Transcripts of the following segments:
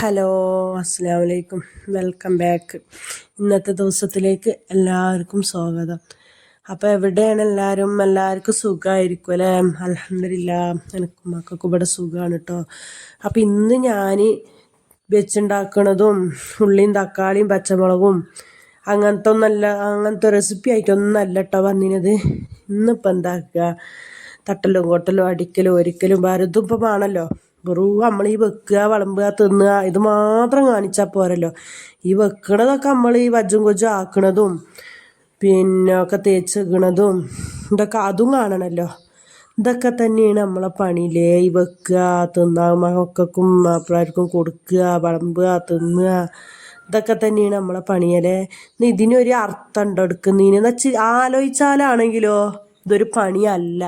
Hello, അസ്സലാമു അലൈക്കും. Welcome back. ഇന്നത്തെ ദിവസത്തിലേക്ക് എല്ലാവർക്കും സ്വാഗതം. അപ്പോൾ എവിടെയാണ് എല്ലാവർക്കും സുഖമായിരിക്കും അല്ലേ? അൽഹംദുലില്ലാഹ്, എനിക്കും മക്കൾക്കും ഇവിടെ സുഖമാണ് കേട്ടോ. അപ്പോൾ ഇന്ന് ഞാൻ വെച്ചുണ്ടാക്കണതും ഉള്ളിയും തക്കാളിയും പച്ചമുളകും അങ്ങനത്തെ റെസിപ്പി ആയിട്ടൊന്നല്ല കേട്ടോ വന്നിനത്. ഇന്നിപ്പോൾ എന്താക്കുക, തട്ടലും കൊട്ടലും അടിക്കലും ഒരിക്കലും വരതും ഇപ്പം ആണല്ലോ. വെറും നമ്മൾ ഈ വെക്കുക, വിളമ്പുക, തിന്നുക ഇത് മാത്രം കാണിച്ചാൽ പോരല്ലോ. ഈ വെക്കണതൊക്കെ നമ്മൾ ഈ വജ്ജും കൊജ്ജും ആക്കണതും പിന്നെ ഒക്കെ തേച്ച് വെക്കണതും ഇതൊക്കെ അതും കാണണമല്ലോ. ഇതൊക്കെ തന്നെയാണ് നമ്മളെ പണിയില്ലേ. ഈ വെക്കുക, തിന്നാൻ മക്കൾക്കും മാപ്പിളാർക്കും കൊടുക്കുക, വിളമ്പുക, തിന്നുക, ഇതൊക്കെ തന്നെയാണ് നമ്മളെ പണിയല്ലേ. ഇതിനൊരു അർത്ഥം ഉണ്ടോ എടുക്കുന്നതിന് വെച്ച് ആലോചിച്ചാലാണെങ്കിലോ ഇതൊരു പണിയല്ല.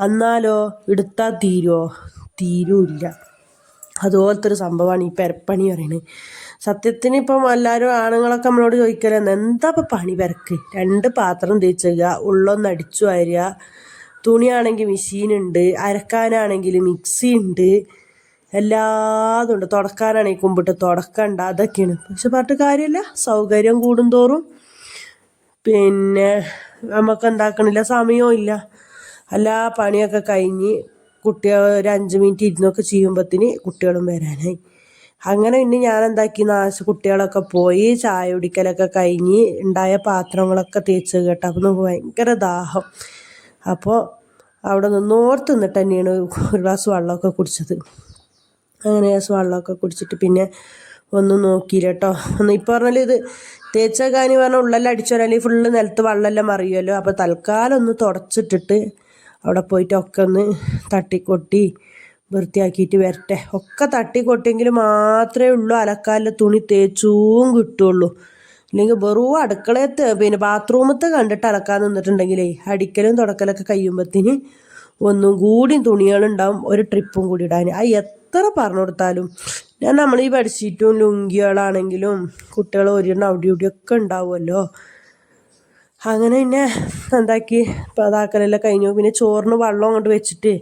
എന്നാലോ എടുത്താൽ തീരുമില്ല. അതുപോലത്തെ ഒരു സംഭവമാണ് ഈ പെരപ്പണി പറയുന്നത്. സത്യത്തിന് ഇപ്പം എല്ലാവരും ആണുങ്ങളൊക്കെ നമ്മളോട് ചോദിക്കലെന്ന്, എന്താ ഇപ്പം പണി പെരക്ക്? 2 പാത്രം തേച്ചുക, ഉള്ളൊന്ന് അടിച്ചു വാരുക, തുണിയാണെങ്കിൽ മെഷീനുണ്ട്, അരക്കാനാണെങ്കിൽ മിക്സി ഉണ്ട്, എല്ലാതും ഉണ്ട്, തുടക്കാനാണെങ്കിൽ കുമ്പിട്ട് തുടക്കണ്ട, അതൊക്കെയാണ്. പക്ഷെ പറഞ്ഞിട്ട് കാര്യമില്ല, സൗകര്യം കൂടുന്തോറും പിന്നെ നമുക്ക് എന്താക്കണില്ല, സമയവും ഇല്ല. എല്ലാ പണിയൊക്കെ കഴിഞ്ഞ് കുട്ടികൾ ഒരു 5 മിനിറ്റ് ഇരുന്നൊക്കെ ചെയ്യുമ്പോഴത്തേന് കുട്ടികളും വരാനായി. അങ്ങനെ പിന്നെ ഞാൻ എന്താക്കി, കുട്ടികളൊക്കെ പോയി ചായ കുടിക്കലൊക്കെ കഴിഞ്ഞ് ഉണ്ടായ പാത്രങ്ങളൊക്കെ തേച്ച് കേട്ടോ. അപ്പോൾ നമുക്ക് ഭയങ്കര ദാഹം. അപ്പോൾ അവിടെ നിന്നോർത്ത് നിന്നിട്ട് തന്നെയാണ് ഒരു ഗ്ലാസ് വെള്ളമൊക്കെ കുടിച്ചത്. അങ്ങനെ ഗ്ലാസ് വെള്ളമൊക്കെ കുടിച്ചിട്ട് പിന്നെ ഒന്നും നോക്കിയില്ല കേട്ടോ. ഇപ്പോൾ പറഞ്ഞാൽ ഇത് തേച്ചേക്കാനി പറഞ്ഞാൽ ഉള്ളെല്ലാം അടിച്ചു വരാൻ ഫുള്ള് നിലത്ത് വെള്ളമെല്ലാം മറിയുമല്ലോ. അപ്പോൾ തൽക്കാലം ഒന്ന് തുടച്ചിട്ടിട്ട് അവിടെ പോയിട്ടൊക്കെ ഒന്ന് തട്ടിക്കൊട്ടി വൃത്തിയാക്കിയിട്ട് വരട്ടെ. ഒക്കെ തട്ടിക്കൊട്ടിയെങ്കിൽ മാത്രമേ ഉള്ളൂ അലക്കാലിലെ തുണി തേച്ചും കിട്ടുള്ളൂ. ഇല്ലെങ്കിൽ വെറും അടുക്കളയത്ത് പിന്നെ ബാത്റൂമത്തെ കണ്ടിട്ട് അലക്കാൻ നിന്നിട്ടുണ്ടെങ്കിലേ അടിക്കലും തുടക്കലൊക്കെ കഴിയുമ്പോഴത്തേന് ഒന്നും കൂടി തുണികളുണ്ടാവും, ഒരു ട്രിപ്പും കൂടി ഇടാൻ. എത്ര പറഞ്ഞു കൊടുത്താലും നമ്മൾ ഈ ബെഡ്ഷീറ്റും ലുങ്കികളാണെങ്കിലും കുട്ടികൾ ഒരെണ്ണം അവിടെ ഇവിടെയൊക്കെ ഉണ്ടാവുമല്ലോ. അങ്ങനെ പിന്നെ എന്താക്കി അതാക്കലെല്ലാം കഴിഞ്ഞു. പിന്നെ ചോറിന് വെള്ളം അങ്ങോട്ട് വെച്ചിട്ട്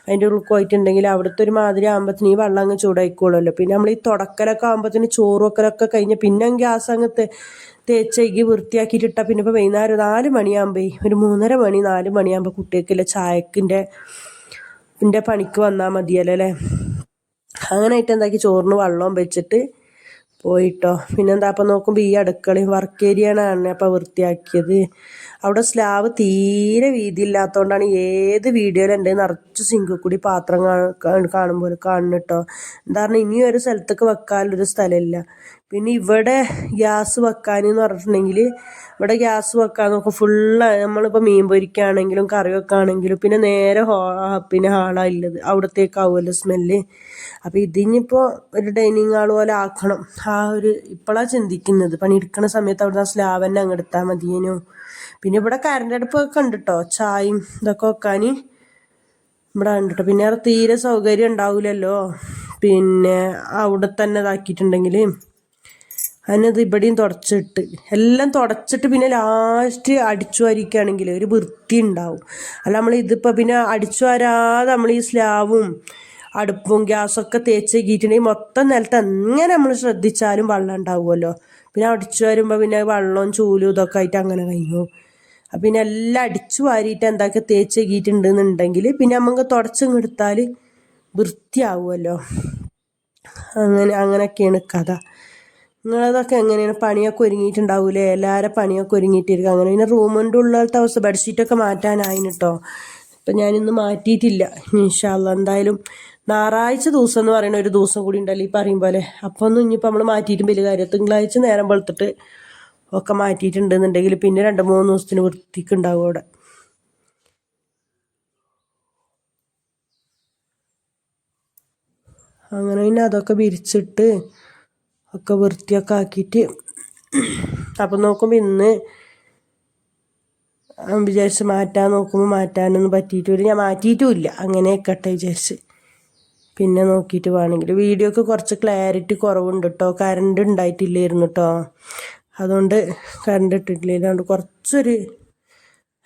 അതിൻ്റെ ഉള്ളിൽ പോയിട്ടുണ്ടെങ്കിൽ അവിടുത്തെ ഒരു മാതിരി ആകുമ്പോഴത്തേന് ഈ വെള്ളം അങ്ങ് ചൂടായിക്കോളുമല്ലോ. പിന്നെ നമ്മൾ ഈ തുടക്കലൊക്കെ ആകുമ്പോഴത്തേന് ചോറ് വെക്കലൊക്കെ കഴിഞ്ഞ് പിന്നെ ഗ്യാസ് അങ്ങ് തേച്ചേക്ക് വൃത്തിയാക്കിയിട്ടിട്ടാൽ പിന്നെ ഇപ്പോൾ വൈകുന്നേരം 4 മണിയാകുമ്പോൾ ഒരു 3:30 മണി 4 മണിയാകുമ്പോൾ കുട്ടികൾക്കില്ല ചായക്കിൻ്റെ പണിക്ക് വന്നാൽ മതിയല്ലോ അല്ലേ. അങ്ങനെ ആയിട്ട് എന്താക്കി ചോറിന് വെള്ളം വെച്ചിട്ട് പോയിട്ടോ. പിന്നെന്താ അപ്പം നോക്കുമ്പോൾ ഈ അടുക്കളയും വർക്ക് ഏരിയയാണ് അപ്പം വൃത്തിയാക്കിയത്. അവിടെ സ്ലാബ് തീരെ വീതിയില്ലാത്തതുകൊണ്ടാണ് ഏത് വീഡിയോയിലും എൻ്റെ നിറച്ച് സിങ്കിൽ കൂടി പാത്രം കാണുമ്പോൾ കാണുന്നു കേട്ടോ. എന്താ പറഞ്ഞാൽ ഇനി ഒരു സ്ഥലത്തേക്ക് വെക്കാനൊരു സ്ഥലമില്ല. പിന്നെ ഇവിടെ ഗ്യാസ് വെക്കാനെന്ന് പറഞ്ഞിട്ടുണ്ടെങ്കിൽ ഇവിടെ ഗ്യാസ് വെക്കാൻ നോക്കും ഫുള്ള് നമ്മളിപ്പോൾ മീൻ പൊരിക്കുകയാണെങ്കിലും കറി വെക്കുകയാണെങ്കിലും പിന്നെ നേരെ പിന്നെ ഹാളാണുള്ളത്, അവിടത്തേക്കാവുമല്ലോ സ്മെല്ല്. അപ്പോൾ ഇതിനിപ്പോൾ ഒരു ഡൈനിങ് ഹാൾ പോലെ ആക്കണം. ഇപ്പോഴാണ് ചിന്തിക്കുന്നത്. പണിയെടുക്കുന്ന സമയത്ത് അവിടെ സ്ലാബ് തന്നെ അങ്ങ് എടുത്താൽ മതിയേനു. പിന്നെ ഇവിടെ കറണ്ട് അടുപ്പൊക്കെ ഉണ്ട് കേട്ടോ, ചായയും ഇതൊക്കെ വെക്കാൻ ഇവിടെ ഉണ്ട് കേട്ടോ. പിന്നെ തീരെ സൗകര്യം ഉണ്ടാവില്ലല്ലോ പിന്നെ അവിടെ തന്നെ ഇതാക്കിയിട്ടുണ്ടെങ്കിൽ. അതിനത് ഇവിടെയും എല്ലാം തുടച്ചിട്ട് പിന്നെ ലാസ്റ്റ് അടിച്ചു വാരിക്കുകയാണെങ്കിൽ ഒരു വൃത്തി ഉണ്ടാവും. അല്ല നമ്മൾ ഇതിപ്പോൾ പിന്നെ അടിച്ചു വാരാതെ നമ്മൾ ഈ സ്ലാബും അടുപ്പും ഗ്യാസൊക്കെ തേച്ചേക്കിയിട്ടുണ്ടെങ്കിൽ മൊത്തം നിലത്ത് എങ്ങനെ നമ്മൾ ശ്രദ്ധിച്ചാലും വെള്ളം ഉണ്ടാവുമല്ലോ. പിന്നെ അടിച്ചു വരുമ്പോൾ പിന്നെ വെള്ളവും ചൂലും ഇതൊക്കെ ആയിട്ട് അങ്ങനെ കഴിഞ്ഞു. അപ്പം പിന്നെ എല്ലാം അടിച്ചു വാരിയിട്ട് എന്താക്കി തേച്ചേക്കിയിട്ടുണ്ടെന്നുണ്ടെങ്കിൽ പിന്നെ നമുക്ക് തുടച്ചെടുത്താൽ വൃത്തിയാവുമല്ലോ. അങ്ങനെയൊക്കെയാണ് കഥ. നിങ്ങളതൊക്കെ എങ്ങനെയാണ്? പണിയൊക്കെ ഒരുങ്ങിയിട്ടുണ്ടാവൂലേ? എല്ലാവരും പണിയൊക്കെ ഒരുങ്ങിയിട്ടിരിക്കും. അങ്ങനെ പിന്നെ റൂമിൻ്റെ ഉള്ളിലത്തെ അവസ്ഥ ബെഡ്ഷീറ്റൊക്കെ മാറ്റാനായിന് കേട്ടോ. ഇപ്പം ഞാനിന്ന് മാറ്റിയിട്ടില്ല. ഇൻഷാ അല്ലാഹ് എന്തായാലും ഞായറാഴ്ച ദിവസം എന്ന് പറയുന്ന ഒരു ദിവസം കൂടി ഉണ്ടല്ലോ ഈ പറയും പോലെ. അപ്പോൾ ഒന്നും ഇനിയിപ്പോൾ നമ്മൾ മാറ്റിയിട്ടും വലിയ കാര്യം. തിങ്കളാഴ്ച നേരം വെളുത്തിട്ട് ഒക്കെ മാറ്റിയിട്ടുണ്ടെന്നുണ്ടെങ്കിൽ പിന്നെ 2-3 ദിവസത്തിന് വൃത്തിക്ക് ഉണ്ടാവും അവിടെ. അങ്ങനെ പിന്നെ അതൊക്കെ വിരിച്ചിട്ട് ഒക്കെ വൃത്തിയൊക്കെ ആക്കിയിട്ട് അപ്പം നോക്കുമ്പോൾ ഇന്ന് വിചാരിച്ച് മാറ്റാൻ നോക്കുമ്പോൾ മാറ്റാനൊന്നും പറ്റിയിട്ടില്ല. ഞാൻ മാറ്റിയിട്ടുമില്ല, അങ്ങനെ കേട്ടെ വിചാരിച്ച്. പിന്നെ നോക്കിയിട്ട് വേണമെങ്കിൽ വീഡിയോക്ക് കുറച്ച് ക്ലാരിറ്റി കുറവുണ്ട് കേട്ടോ. കറണ്ട് ഉണ്ടായിട്ടില്ലായിരുന്നു കേട്ടോ, അതുകൊണ്ട് കറണ്ട് ഇട്ടിട്ടില്ല. അതുകൊണ്ട് കുറച്ചൊരു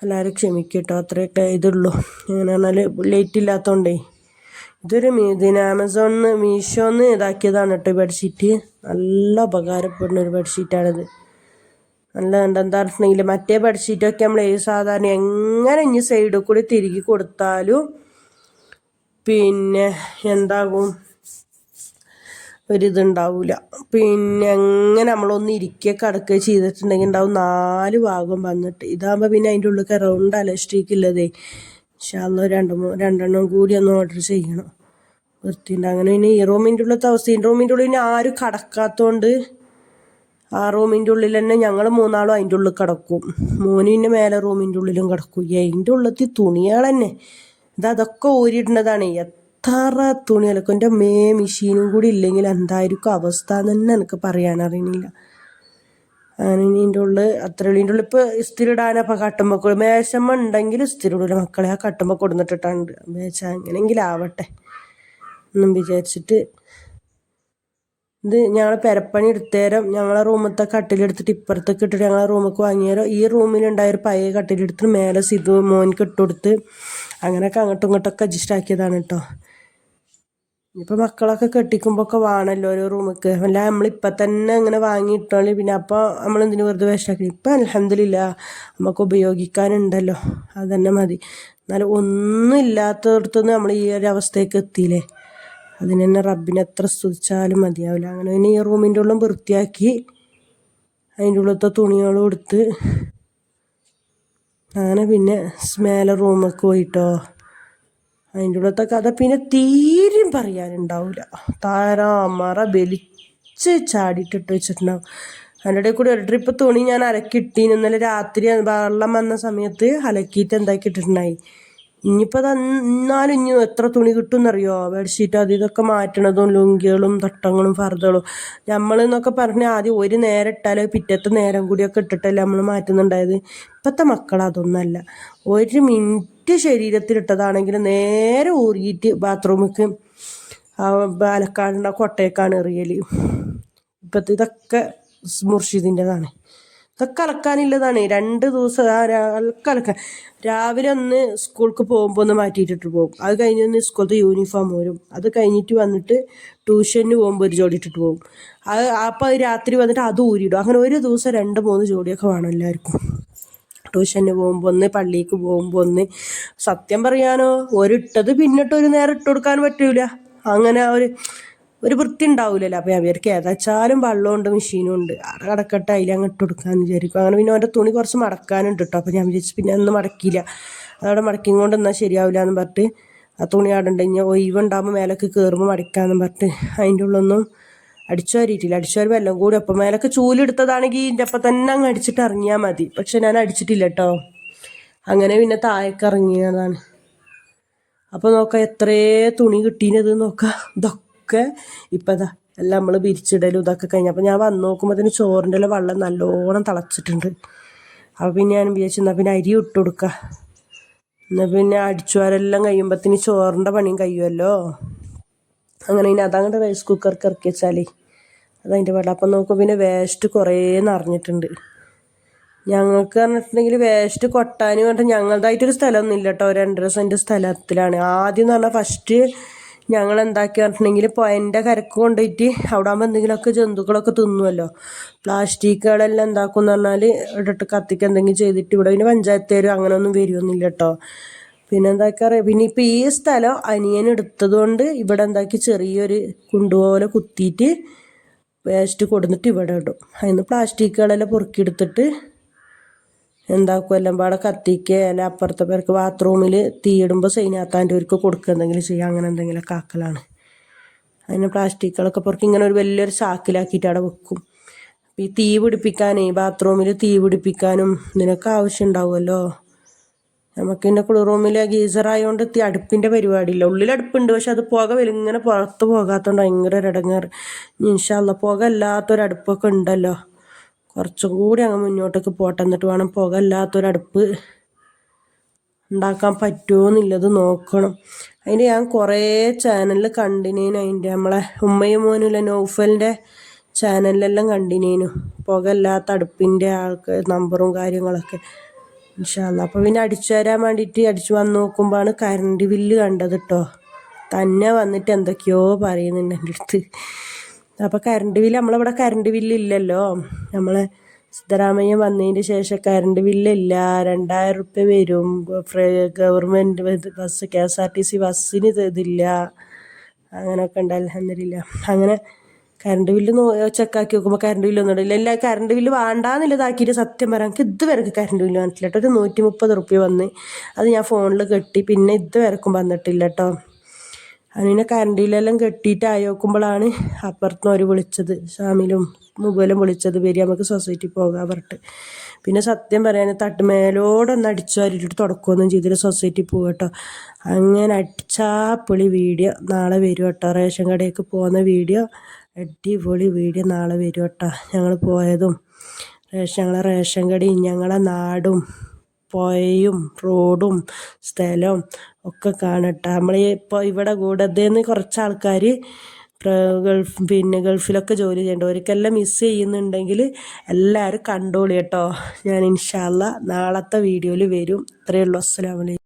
എല്ലാവരും ക്ഷമിക്കും കേട്ടോ, അത്രയൊക്കെ ഇതുള്ളൂ. എങ്ങനെ പറഞ്ഞാൽ ലൈറ്റ് ഇല്ലാത്തതുകൊണ്ടേ ഇതൊരു ആമസോണിന്ന് മീഷോന്ന് ഇതാക്കിയതാണ് കേട്ടോ ഈ ബെഡ്ഷീറ്റ്. നല്ല ഉപകാരപ്പെടുന്ന ഒരു ബെഡ്ഷീറ്റാണിത്. നല്ല എന്താ പറഞ്ഞിട്ടുണ്ടെങ്കിൽ മറ്റേ ബെഡ്ഷീറ്റൊക്കെ നമ്മൾ സാധാരണ എങ്ങനെ ഇനി സൈഡിൽ കൂടി തിരികെ കൊടുത്താലും പിന്നെ എന്താകും, ഒരിതുണ്ടാവില്ല. പിന്നെ എങ്ങനെ നമ്മളൊന്ന് ഇരിക്കുക കിടക്കുക ചെയ്തിട്ടുണ്ടെങ്കിൽ ഉണ്ടാവും 4 ഭാഗം വന്നിട്ട്. ഇതാകുമ്പോൾ പിന്നെ അതിൻ്റെ ഉള്ളിൽ റൗണ്ട് അലസ്റ്റിക് ഉള്ളതേ. ഇൻഷാല്ലാ രണ്ടെണ്ണം കൂടി ഒന്ന് ഓർഡർ ചെയ്യണം. വൃത്തിയുണ്ട്. അങ്ങനെ പിന്നെ ഈ റൂമിൻ്റെ ഉള്ളിലത്തെ അവസ്ഥ, ഈ റൂമിൻ്റെ ഉള്ളിൽ പിന്നെ ആരും കടക്കാത്തതുകൊണ്ട് ആ റൂമിൻ്റെ ഉള്ളിൽ തന്നെ ഞങ്ങൾ 3 ആളും അതിൻ്റെ ഉള്ളിൽ കിടക്കും. മോനിൻ്റെ മേലെ റൂമിൻ്റെ ഉള്ളിലും കിടക്കും. അതിൻ്റെ ഉള്ളിലത്തെ തുണികൾ തന്നെ അതൊക്കെ ഊരിയിടുന്നതാണ്. എത്ര തുണി അലക്കും. എൻ്റെ മെഷീനും കൂടി ഇല്ലെങ്കിൽ എന്തായിരിക്കും അവസ്ഥ എന്ന് തന്നെ എനിക്ക് പറയാനറിയണില്ല. അങ്ങനെ ഇതിൻ്റെ ഉള്ളിൽ അത്രയുള്ളതിൻ്റെ ഉള്ളിൽ ഇപ്പോൾ ഇസ്തിരി ഇടാനപ്പോൾ കട്ടുമ്പോൾ മേശമ്മ ഉണ്ടെങ്കിൽ ഇസ്തിരി ഇടൂല മക്കളെ. ആ കട്ടുമ്പോൾ കൊടുന്നിട്ടിട്ടുണ്ട്. മേശ എങ്ങനെയെങ്കിലും ആവട്ടെ എന്നും വിചാരിച്ചിട്ട്. ഇത് ഞങ്ങൾ പെരപ്പണി എടുത്തേരം ഞങ്ങളെ റൂമത്തെ കട്ടിലെടുത്തിട്ട് ഇപ്പുറത്തേക്ക് ഇട്ടിട്ട് ഞങ്ങളെ റൂമിലേക്ക് വാങ്ങിയാലോ ഈ റൂമിലുണ്ടായൊരു പഴയ കട്ടിലെടുത്തിട്ട് മേലെ സിധു മോനിക്ക് ഇട്ടുകൊടുത്ത് അങ്ങനെയൊക്കെ അങ്ങോട്ടും ഇങ്ങോട്ടൊക്കെ അഡ്ജസ്റ്റ് ആക്കിയതാണ് കേട്ടോ. ഇനിയിപ്പോൾ മക്കളൊക്കെ കെട്ടിക്കുമ്പോൾ ഒക്കെ വേണമല്ലോ ഓരോ റൂമിലേക്ക്. അല്ല നമ്മളിപ്പം തന്നെ അങ്ങനെ വാങ്ങിയിട്ടാൽ പിന്നെ അപ്പോൾ നമ്മളെന്തിനു വെറുതെ വേസ്റ്റാക്കി. ഇപ്പം അൽഹംദുലില്ലാ നമുക്ക് ഉപയോഗിക്കാനുണ്ടല്ലോ, അതന്നെ മതി. എന്നാലും ഒന്നും ഇല്ലാത്തടത്തുനിന്ന് നമ്മൾ ഈ ഒരു അവസ്ഥയ്ക്ക് എത്തിയില്ലേ, അതിന് തന്നെ റബ്ബിനെ എത്ര സ്തുതിച്ചാലും മതിയാവില്ല. അങ്ങനെ പിന്നെ ഈ റൂമിൻ്റെ ഉള്ളും വൃത്തിയാക്കി അതിൻ്റെ ഉള്ളത്തെ തുണികളും എടുത്ത് അങ്ങനെ പിന്നെ മേലെ റൂമൊക്കെ പോയിട്ടോ. അതിൻ്റെ ഉള്ളത്തെ കഥ പിന്നെ തീരെയും പറയാനുണ്ടാവില്ല. താരാമറ വലിച്ച് ചാടിയിട്ടിട്ട് വെച്ചിട്ടുണ്ടാവും. അതിൻ്റെ ഇടയിൽ കൂടി ഒരു ട്രിപ്പ് തുണി ഞാൻ അലക്കിയിട്ടീന്. ഇന്നലെ രാത്രി വെള്ളം വന്ന സമയത്ത് അലക്കിയിട്ട് എന്താക്കിയിട്ടിട്ടുണ്ടായി. ഇനിയിപ്പോൾ എന്നാലും ഇനി എത്ര തുണി കിട്ടുമെന്നറിയോ. ബെഡ്ഷീറ്റ് അത് ഇതൊക്കെ മാറ്റണതും ലുങ്കികളും തട്ടങ്ങളും ഫർദകളും. നമ്മളെന്നൊക്കെ പറഞ്ഞാൽ ആദ്യം ഒരു നേരം ഇട്ടാൽ പിറ്റത്തെ നേരം കൂടിയൊക്കെ ഇട്ടിട്ടല്ലേ നമ്മൾ മാറ്റുന്നുണ്ടായത്. ഇപ്പോഴത്തെ മക്കൾ അതൊന്നല്ല. 1 മിനിറ്റ് ശരീരത്തിലിട്ടതാണെങ്കിൽ നേരെ ഊറിയിട്ട് ബാത്റൂമിലേക്ക് അലക്കാനുള്ള കൊട്ടയൊക്കെയാണ് എറിയൽ. ഇപ്പോഴത്തെ ഇതൊക്കെ മുർഷിദിൻ്റെതാണ്. ഇതൊക്കെ അലക്കാനില്ലതാണ്. 2 ദിവസം അലക്കാൻ രാവിലെ ഒന്ന് സ്കൂൾക്ക് പോകുമ്പോൾ ഒന്ന് മാറ്റിയിട്ടിട്ട് പോകും. അത് കഴിഞ്ഞ് ഒന്ന് സ്കൂളത്തെ യൂണിഫോം വരും. അത് കഴിഞ്ഞിട്ട് വന്നിട്ട് ട്യൂഷന് പോകുമ്പോൾ ഒരു ജോഡി ഇട്ടിട്ട് പോകും. അപ്പോൾ രാത്രി വന്നിട്ട് അത് ഊരിയിടും. അങ്ങനെ ഒരു ദിവസം 2-3 ജോഡിയൊക്കെ വേണം എല്ലാവർക്കും. ട്യൂഷന് പോകുമ്പോൾ ഒന്ന്, പള്ളിക്ക് പോകുമ്പോൾ ഒന്ന്. സത്യം പറയാനോ ഒരിട്ടത് പിന്നിട്ട് ഒരു നേരം ഇട്ട് കൊടുക്കാൻ പറ്റൂല. അങ്ങനെ ഒരു വൃത്തി ഉണ്ടാവില്ലല്ലോ. അപ്പോൾ അവർക്ക് ഏതാച്ചാലും വെള്ളമുണ്ട് മെഷീനും ഉണ്ട്, അവിടെ കിടക്കട്ടെ അതിൽ അങ്ങ് ഇട്ട് കൊടുക്കാമെന്ന് വിചാരിക്കും. അങ്ങനെ പിന്നെ അവൻ്റെ തുണി കുറച്ച് മടക്കാനുണ്ട് കേട്ടോ. അപ്പോൾ ഞാൻ വിചാരിച്ചു പിന്നെ ഒന്നും മടക്കിയില്ല, അതവിടെ മടക്കിയും കൊണ്ട് എന്നാൽ ശരിയാവില്ല എന്ന് പറഞ്ഞിട്ട് ആ തുണി അവിടെ ഉണ്ട്. ഇനി ഒഴിവുണ്ടാകുമ്പോൾ മേലേക്ക് കയറുമ്പോൾ മടക്കാമെന്ന് പറഞ്ഞിട്ട് അതിൻ്റെ ഉള്ളൊന്നും അടിച്ചു വാരിയിട്ടില്ല. അടിച്ചു വരുമ്പോൾ എല്ലാം കൂടി അപ്പം മേലൊക്കെ ചൂലെടുത്തതാണെങ്കിൽ ഇതിൻ്റെ അപ്പം തന്നെ അങ്ങ് അടിച്ചിട്ട് ഇറങ്ങിയാൽ മതി. പക്ഷെ ഞാൻ അടിച്ചിട്ടില്ല കേട്ടോ. അങ്ങനെ പിന്നെ താഴേക്ക് ഇറങ്ങിയതാണ്. അപ്പോൾ നോക്കാം എത്രേ തുണി കിട്ടീനത് നോക്കാം. ഇതൊക്കെ ഇപ്പം ഇതാ എല്ലാം നമ്മൾ വിരിച്ചിടലും ഇതൊക്കെ കഴിഞ്ഞ്. അപ്പോൾ ഞാൻ വന്ന് നോക്കുമ്പോൾ ചോറിൻ്റെ വെള്ളം നല്ലോണം തിളച്ചിട്ടുണ്ട്. അപ്പോൾ പിന്നെ ഞാൻ വിചാരിച്ചു എന്നാൽ പിന്നെ അരി ഇട്ട് കൊടുക്കുക. എന്നാൽ പിന്നെ അടിച്ചുവാരെല്ലാം കഴിയുമ്പോഴത്തേന് ചോറിൻ്റെ പണിയും കഴിയുമല്ലോ. അങ്ങനെ ഇനി അതങ്ങോട്ട് റൈസ് കുക്കർക്ക് ഇറക്കി വെച്ചാലേ അതതിൻ്റെ വെള്ളം. അപ്പം നോക്കും പിന്നെ വേസ്റ്റ് കുറേ നിറഞ്ഞിട്ടുണ്ട്. ഞങ്ങൾക്ക് പറഞ്ഞിട്ടുണ്ടെങ്കിൽ വേസ്റ്റ് കൊട്ടാനും പറഞ്ഞിട്ട് ഞങ്ങളുടേതായിട്ടൊരു സ്ഥലമൊന്നും ഇല്ല കേട്ടോ. 2.5 സെൻറ്റ് സ്ഥലത്തിലാണ്. ആദ്യം എന്ന് പറഞ്ഞാൽ ഫസ്റ്റ് ഞങ്ങൾ എന്താക്കി പറഞ്ഞിട്ടുണ്ടെങ്കിൽ പുഴൻ്റെ കരക്ക് കൊണ്ടുപോയിട്ട് അവിടെ ആകുമ്പോൾ എന്തെങ്കിലുമൊക്കെ ജന്തുക്കളൊക്കെ തിന്നുമല്ലോ. പ്ലാസ്റ്റിക്കുകളെല്ലാം എന്താക്കും എന്ന് പറഞ്ഞാൽ ഇട്ടിട്ട് കത്തിക്ക് എന്തെങ്കിലും ചെയ്തിട്ട് ഇവിടെ പിന്നെ പഞ്ചായത്തേരും അങ്ങനെയൊന്നും വരുമൊന്നുമില്ല കേട്ടോ. പിന്നെ എന്താക്കാറ് പിന്നെ ഇപ്പം ഈ സ്ഥലം അനിയൻ എടുത്തത് കൊണ്ട് ഇവിടെ എന്താക്കി ചെറിയൊരു കുണ്ടുപോലെ കുത്തിയിട്ട് വേസ്റ്റ് കൊടുത്തിട്ട് ഇവിടെ ഇടും. അതിന് പ്ലാസ്റ്റിക്കുകളെല്ലാം പൊറുക്കിയെടുത്തിട്ട് എന്താക്കും എല്ലാം പാടെ കത്തിക്കുക. അല്ല അപ്പുറത്തെ പേർക്ക് ബാത്റൂമിൽ തീയിടുമ്പോൾ സൈനാത്താൻ്റെ അവർക്ക് കൊടുക്കുക എന്തെങ്കിലും ചെയ്യുക. അങ്ങനെ എന്തെങ്കിലുമൊക്കെ ആക്കലാണ്. അതിന് പ്ലാസ്റ്റിക്കുകളൊക്കെ പുറത്ത് ഇങ്ങനെ ഒരു വലിയൊരു ചാക്കിലാക്കിയിട്ട് അവിടെ വെക്കും. ഈ തീ പിടിപ്പിക്കാനേ ബാത്റൂമിൽ തീ പിടിപ്പിക്കാനും ഇതിനൊക്കെ ആവശ്യം ഉണ്ടാവുമല്ലോ. നമുക്ക് പിന്നെ റൂമിൽ ഗീസറായതുകൊണ്ട് അടുപ്പിൻ്റെ പരിപാടിയില്ല. ഉള്ളിൽ അടുപ്പുണ്ട്, പക്ഷെ അത് പുക ഇങ്ങനെ പുറത്ത് പോകാത്തതുകൊണ്ട് ഭയങ്കര ഒരു ഇടങ്ങേറ്. ഇൻഷാ അല്ലാ പുക ഇല്ലാത്തൊരടുപ്പൊക്കെ ഉണ്ടല്ലോ, കുറച്ചും കൂടി അങ്ങ് മുന്നോട്ടേക്ക് പോട്ടെ. എന്നിട്ട് വേണം പുക ഇല്ലാത്തൊരടുപ്പ് ഉണ്ടാക്കാൻ പറ്റുമോയെന്നുള്ളത് നോക്കണം. അതിന് ഞാൻ കുറേ ചാനലിൽ കണ്ടിനേനു. അതിൻ്റെ നമ്മളെ ഉമ്മയും മോനുമില്ല നൗഫലിൻ്റെ ചാനലിലെല്ലാം കണ്ടിനേനു പുക ഇല്ലാത്ത അടുപ്പിൻ്റെ നമ്പറും കാര്യങ്ങളൊക്കെ. ഇൻഷാ അല്ലാ അപ്പോൾ പിന്നെ അടിച്ചു തരാൻ വേണ്ടിയിട്ട് അടിച്ചു വന്ന് നോക്കുമ്പോഴാണ് കറണ്ട് ബില്ല് കണ്ടത് കേട്ടോ. തന്നെ വന്നിട്ട് എന്തൊക്കെയോ പറയുന്നുണ്ട് എൻ്റെ അടുത്ത്. അപ്പോൾ കറണ്ട് ബില്ല്, നമ്മളിവിടെ കറണ്ട് ബില്ല് ഇല്ലല്ലോ. നമ്മളെ സിദ്ധരാമയ്യ വന്നതിന് ശേഷം കറണ്ട് ബില്ലില്ല. 2000 റുപ്യ വരും. ഗവൺമെൻറ് ബസ് KSRTC ബസ്സിന് ഇതില്ല. അങ്ങനെയൊക്കെ ഉണ്ട്. അൽഹംദുലില്ലാ. അങ്ങനെ കറണ്ട് ബില്ല് ചെക്കാക്കി നോക്കുമ്പോൾ കറണ്ട് ബില്ല് ഒന്നും ഇല്ല. എല്ലാ കറണ്ട് ബില്ല് വേണ്ടാന്നുള്ളതാക്കിയിട്ട് സത്യം പറയാം എനിക്ക് ഇതുവരെ കറണ്ട് ബില്ല് വന്നിട്ടില്ല കേട്ടോ. ഒരു 130 റുപ്യ വന്ന്, അത് ഞാൻ ഫോണിൽ കെട്ടി. പിന്നെ ഇതുവരെക്കും വന്നിട്ടില്ല കേട്ടോ. അങ്ങനെ കറണ്ട് ബില്ലെല്ലാം കെട്ടിയിട്ട് ആയി നോക്കുമ്പോഴാണ് അപ്പുറത്തുനിന്ന് അവർ വിളിച്ചത്, ഷാമിലും മുബലും വിളിച്ചത്, വരി നമുക്ക് സൊസൈറ്റി പോകാൻ പറഞ്ഞിട്ട്. പിന്നെ സത്യം പറയാൻ മേലോടൊന്ന് അടിച്ചു വാരിയിട്ട് തുടക്കുകയൊന്നും ചെയ്തിട്ട് സൊസൈറ്റി പോകും കേട്ടോ. അങ്ങനെ അടിച്ചാപ്പൊളി വീഡിയോ നാളെ വരും കേട്ടോ. റേഷൻ കടയിലേക്ക് പോകുന്ന വീഡിയോ, അടിപൊളി വീഡിയോ നാളെ വരും കേട്ടോ. ഞങ്ങൾ പോയതും ഞങ്ങളെ റേഷൻ കടയും ഞങ്ങളെ നാടും പുഴയും റോഡും സ്ഥലവും ഒക്കെ കാണട്ടെ. നമ്മൾ ഇപ്പോൾ ഇവിടെ കൂടതേന്ന് കുറച്ച് ആൾക്കാർ ഗൾഫിലൊക്കെ ജോലി ചെയ്യേണ്ട, ഒരിക്കലെല്ലാം മിസ് ചെയ്യുന്നുണ്ടെങ്കിൽ എല്ലാവരും കണ്ടോളി കേട്ടോ. ഞാൻ ഇൻഷാ അല്ലാ നാളത്തെ വീഡിയോയിൽ വരും. ഇത്രയേ ഉള്ളൂ. അസ്സലാമു അലൈക്കും.